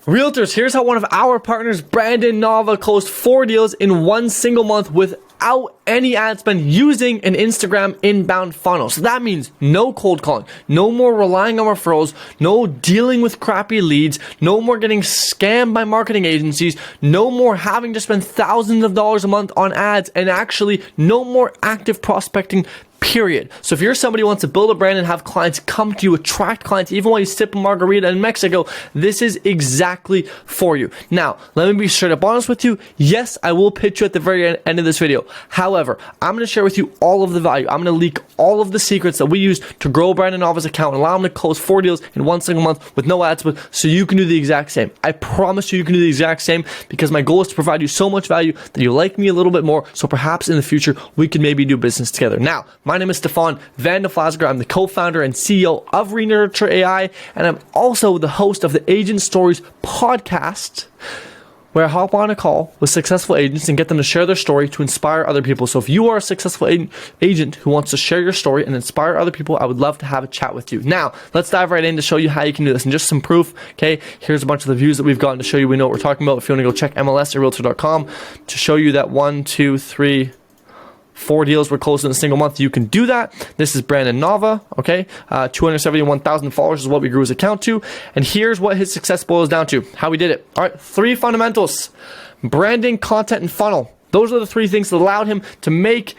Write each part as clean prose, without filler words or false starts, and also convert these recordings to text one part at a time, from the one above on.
Realtors, here's how one of our partners, Brandon Nava, closed 4 deals in one single month without any ad spend using an Instagram inbound funnel. So that means no cold calling, no more relying on referrals, no dealing with crappy leads, no more getting scammed by marketing agencies, no more having to spend thousands of dollars a month on ads, and actually no more active prospecting. Period. So if you're somebody who wants to build a brand and have clients come to you, attract clients, even while you sip a margarita in Mexico, this is exactly for you. Now, let me be straight up honest with you. Yes, I will pitch you at the very end of this video. However, I'm going to share with you all of the value. I'm going to leak all of the secrets that we use to grow Brandon Nava's account and allow him to close 4 deals in one single month with no ads, so you can do the exact same. I promise you can do the exact same, because my goal is to provide you so much value that you like me a little bit more, so perhaps in the future we can maybe do business together. Now, my name is Stefan Van de Flasger. I'm the co-founder and CEO of Realtor AI, and I'm also the host of the Agent Stories podcast, where I hop on a call with successful agents and get them to share their story to inspire other people. So if you are a successful agent who wants to share your story and inspire other people, I would love to have a chat with you. Now, let's dive right in to show you how you can do this. And just some proof, okay? Here's a bunch of the views that we've gotten to show you we know what we're talking about. If you want to go check MLS at Realtor.com to show you that 4 deals were closed in a single month, you can do that. This is Brandon Nava, okay? 271,000 followers is what we grew his account to. And here's what his success boils down to, how we did it. All right, 3 fundamentals: branding, content, and funnel. Those are the 3 things that allowed him to make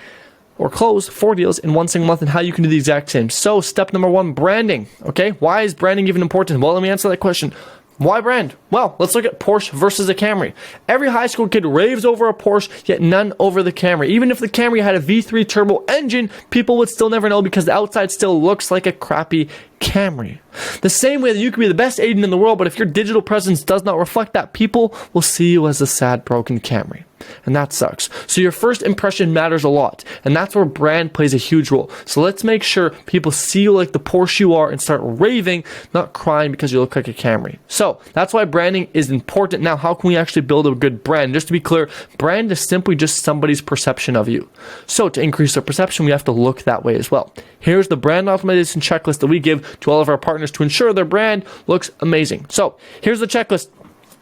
or close 4 deals in one single month, and how you can do the exact same. So step number 1, branding, okay? Why is branding even important? Well, let me answer that question. Why brand? Well, let's look at Porsche versus a Camry. Every high school kid raves over a Porsche, yet none over the Camry. Even if the Camry had a V3 turbo engine, people would still never know, because the outside still looks like a crappy Camry. The same way that you could be the best agent in the world, but if your digital presence does not reflect that, people will see you as a sad, broken Camry. And that sucks. So your first impression matters a lot, and that's where brand plays a huge role. So let's make sure people see you like the Porsche you are and start raving, not crying because you look like a Camry. So that's why branding is important. Now, how can we actually build a good brand? Just to be clear, brand is simply just somebody's perception of you. So to increase their perception, we have to look that way as well. Here's the brand optimization checklist that we give to all of our partners to ensure their brand looks amazing. So here's the checklist.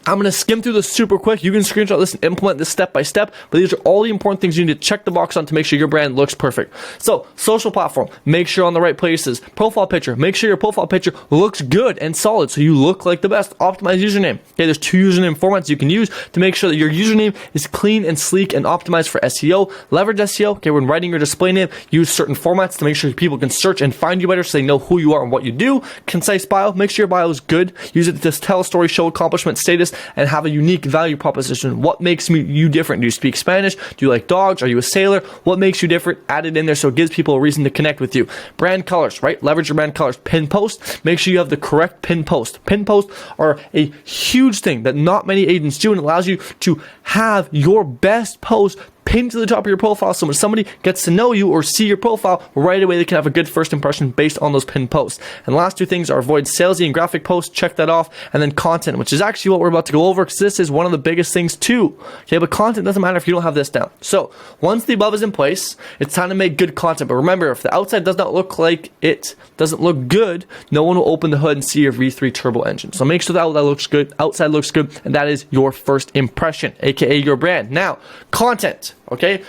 I'm going to skim through this super quick. You can screenshot this and implement this step by step, but these are all the important things you need to check the box on to make sure your brand looks perfect. So, social platform, make sure you're on the right places. Profile picture, make sure your profile picture looks good and solid so you look like the best. Optimize username. Okay, there's 2 username formats you can use to make sure that your username is clean and sleek and optimized for SEO. Leverage SEO. Okay, when writing your display name, use certain formats to make sure people can search and find you better so they know who you are and what you do. Concise bio, make sure your bio is good. Use it to tell a story, show accomplishment, status, and have a unique value proposition. What makes you different? Do you speak Spanish? Do you like dogs? Are you a sailor? What makes you different? Add it in there so it gives people a reason to connect with you. Brand colors, right? Leverage your brand colors. Pin post, make sure you have the correct pin post. Pin posts are a huge thing that not many agents do, and it allows you to have your best post pinned to the top of your profile, so when somebody gets to know you or see your profile, right away they can have a good first impression based on those pinned posts. And the last 2 things are avoid salesy and graphic posts, check that off, and then content, which is actually what we're about to go over, because this is one of the biggest things too. Okay, but content doesn't matter if you don't have this down. So once the above is in place, it's time to make good content. But remember, if the outside does not look like it doesn't look good, no one will open the hood and see your V3 turbo engine. So make sure that outside looks good, and that is your first impression, aka your brand. Now, content. Okay,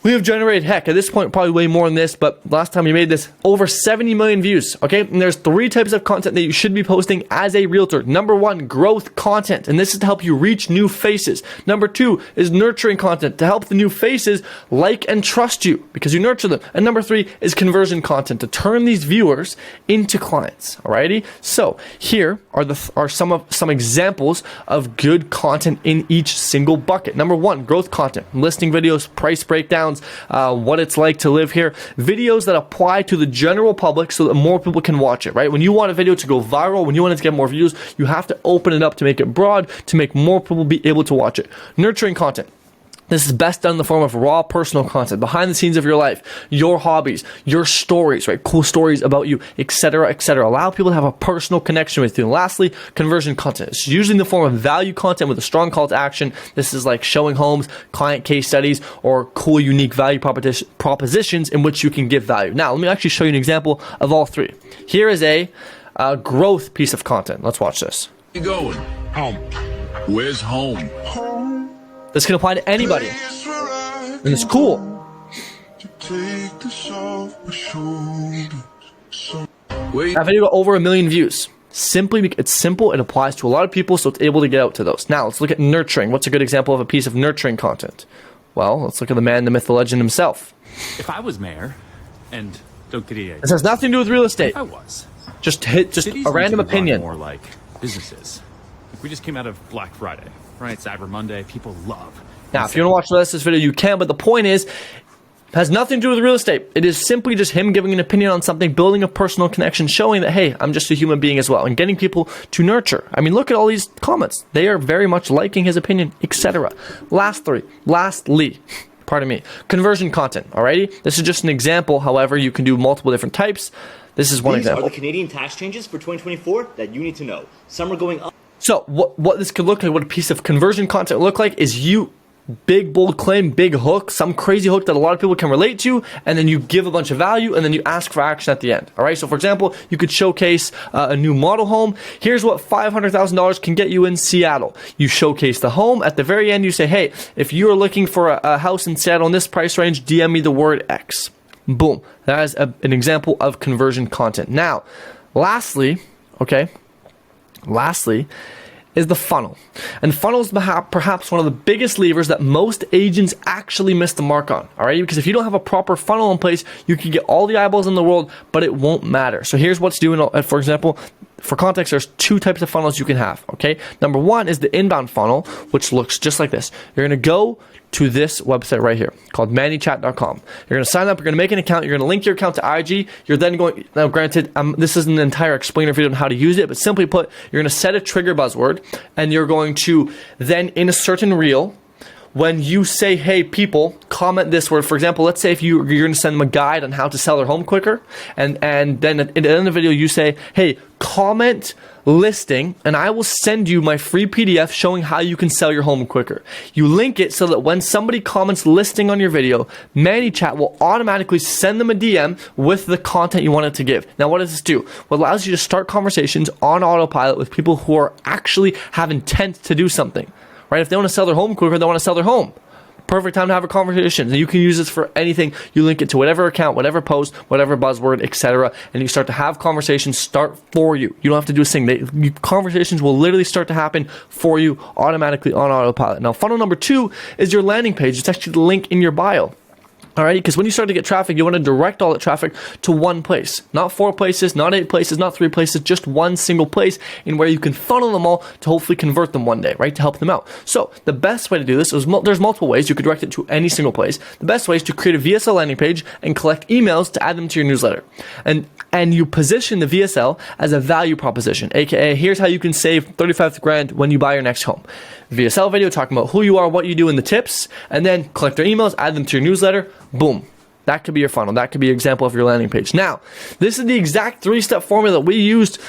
we have generated, heck, at this point, probably way more than this, but last time we made this, over 70 million views, okay? And there's 3 types of content that you should be posting as a realtor. Number 1, growth content, and this is to help you reach new faces. Number 2 is nurturing content, to help the new faces like and trust you because you nurture them. And number 3 is conversion content, to turn these viewers into clients, alrighty? So here are some examples of good content in each single bucket. Number 1, growth content, listing videos, price breakdowns, what it's like to live here, videos that apply to the general public so that more people can watch it, right? When you want a video to go viral, when you want it to get more views, you have to open it up to make it broad, to make more people be able to watch it. Nurturing content. This is best done in the form of raw personal content, behind the scenes of your life, your hobbies, your stories, right? Cool stories about you, etc., etc. Allow people to have a personal connection with you. And lastly, conversion content. It's usually in the form of value content with a strong call to action. This is like showing homes, client case studies, or cool, unique value propositions in which you can give value. Now, let me actually show you an example of all 3. Here is a growth piece of content. Let's watch this. You going? Where's home? This can apply to anybody, and it's cool. That video got over 1 million views. It's simple, it applies to a lot of people, so it's able to get out to those. Now, let's look at nurturing. What's a good example of a piece of nurturing content? Well, let's look at the man, the myth, the legend himself. If I was mayor, and don't get it. This has nothing to do with real estate. If I was. Just a random opinion. More like businesses. Like we just came out of Black Friday, right? Cyber Monday, people love. Now, if you want to watch the rest of this video, you can, but the point is, it has nothing to do with real estate. It is simply just him giving an opinion on something, building a personal connection, showing that, hey, I'm just a human being as well, and getting people to nurture. I mean, look at all these comments. They are very much liking his opinion, etc. Lastly, pardon me, conversion content, alrighty? This is just an example. However, you can do multiple different types. This is one example. These are the Canadian tax changes for 2024 that you need to know. Some are going up. So what this could look like, what a piece of conversion content look like is you, big, bold claim, big hook, some crazy hook that a lot of people can relate to, and then you give a bunch of value, and then you ask for action at the end. All right, so for example, you could showcase a new model home. Here's what $500,000 can get you in Seattle. You showcase the home. At the very end, you say, hey, if you're looking for a house in Seattle in this price range, DM me the word X. Boom. That is an example of conversion content. Now, lastly, is the funnel. And funnel is perhaps one of the biggest levers that most agents actually miss the mark on, all right? Because if you don't have a proper funnel in place, you can get all the eyeballs in the world, but it won't matter. So here's what's doing, for example, for context, there's two types of funnels you can have, okay? Number one is the inbound funnel, which looks just like this. You're gonna go to this website right here called mannychat.com. You're going to sign up, you're going to make an account, you're going to link your account to IG. You're then going, now granted, this isn't an entire explainer video on how to use it, but simply put, you're going to set a trigger buzzword, and you're going to then, in a certain reel, when you say, hey, people, comment this word. For example, let's say if you're going to send them a guide on how to sell their home quicker, and then at the end of the video, you say, hey, comment listing, and I will send you my free PDF showing how you can sell your home quicker. You link it so that when somebody comments listing on your video, ManyChat will automatically send them a DM with the content you want it to give. Now, what does this do? Well, it allows you to start conversations on autopilot with people who are actually have intent to do something. Right? If they want to sell their home quicker, they want to sell their home. Perfect time to have a conversation. And you can use this for anything. You link it to whatever account, whatever post, whatever buzzword, etc. And you start to have conversations start for you. You don't have to do a thing. Conversations will literally start to happen for you automatically on autopilot. Now, funnel number 2 is your landing page. It's actually the link in your bio. Alright, because when you start to get traffic, you want to direct all that traffic to one place. Not 4 places, not 8 places, not 3 places, just one single place in where you can funnel them all to hopefully convert them one day, right? To help them out. So, the best way to do this is, there's multiple ways. You could direct it to any single place. The best way is to create a VSL landing page and collect emails to add them to your newsletter. And you position the VSL as a value proposition, aka here's how you can save 35 grand when you buy your next home. VSL video talking about who you are, what you do, and the tips, and then collect their emails, add them to your newsletter. Boom. That could be your funnel. That could be an example of your landing page. Now, this is the exact 3-step formula that we used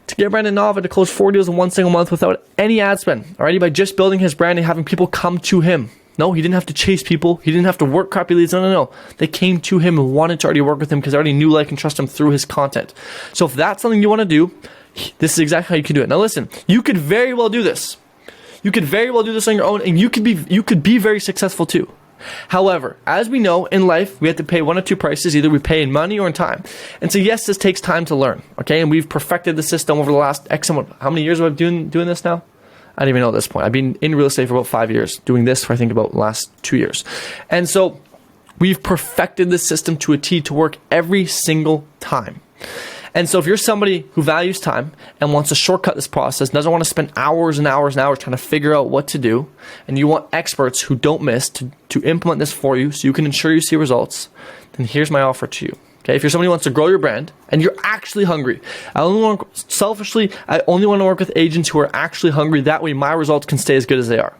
to get Brandon Nava to close 4 deals in one single month without any ad spend. Alrighty, by just building his brand and having people come to him. No, he didn't have to chase people. He didn't have to work crappy leads. No. They came to him and wanted to already work with him because they already knew, like, and trust him through his content. So if that's something you want to do, this is exactly how you can do it. Now listen, you could very well do this. You could very well do this on your own, and you could be very successful too. However, as we know in life, we have to pay one of two prices. Either we pay in money or in time. And so yes, this takes time to learn. Okay, and we've perfected the system over the last how many years have I been doing this now? I don't even know at this point. I've been in real estate for about 5 years, doing this for I think about the last 2 years. And so we've perfected this system to a T to work every single time. And so if you're somebody who values time and wants to shortcut this process, doesn't want to spend hours and hours and hours trying to figure out what to do, and you want experts who don't miss to implement this for you so you can ensure you see results, then here's my offer to you. Okay, if you're somebody who wants to grow your brand and you're actually hungry, I only want to work with agents who are actually hungry. That way my results can stay as good as they are.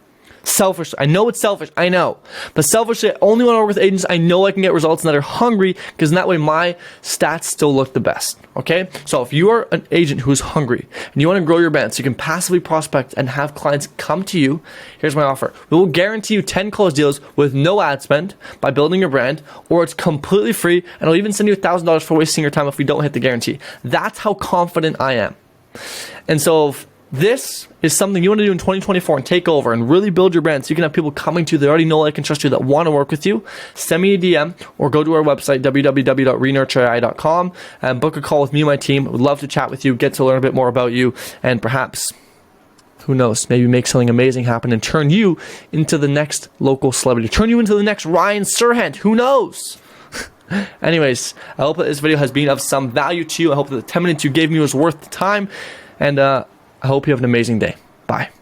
Selfish. I know it's selfish. I know. But selfishly, I only want to work with agents I know I can get results and that are hungry, because in that way my stats still look the best. Okay? So if you are an agent who's hungry and you want to grow your brand so you can passively prospect and have clients come to you, here's my offer. We will guarantee you 10 closed deals with no ad spend by building your brand, or it's completely free, and I'll even send you $1,000 for wasting your time if we don't hit the guarantee. That's how confident I am. And so this is something you want to do in 2024 and take over and really build your brand so you can have people coming to you that already know, like, and trust you, that want to work with you, send me a DM or go to our website, www.renurtureai.com, and book a call with me and my team. Would love to chat with you, get to learn a bit more about you, and perhaps, who knows, maybe make something amazing happen and turn you into the next local celebrity, turn you into the next Ryan Serhant. Who knows? Anyways, I hope that this video has been of some value to you. I hope that the 10 minutes you gave me was worth the time, and I hope you have an amazing day. Bye.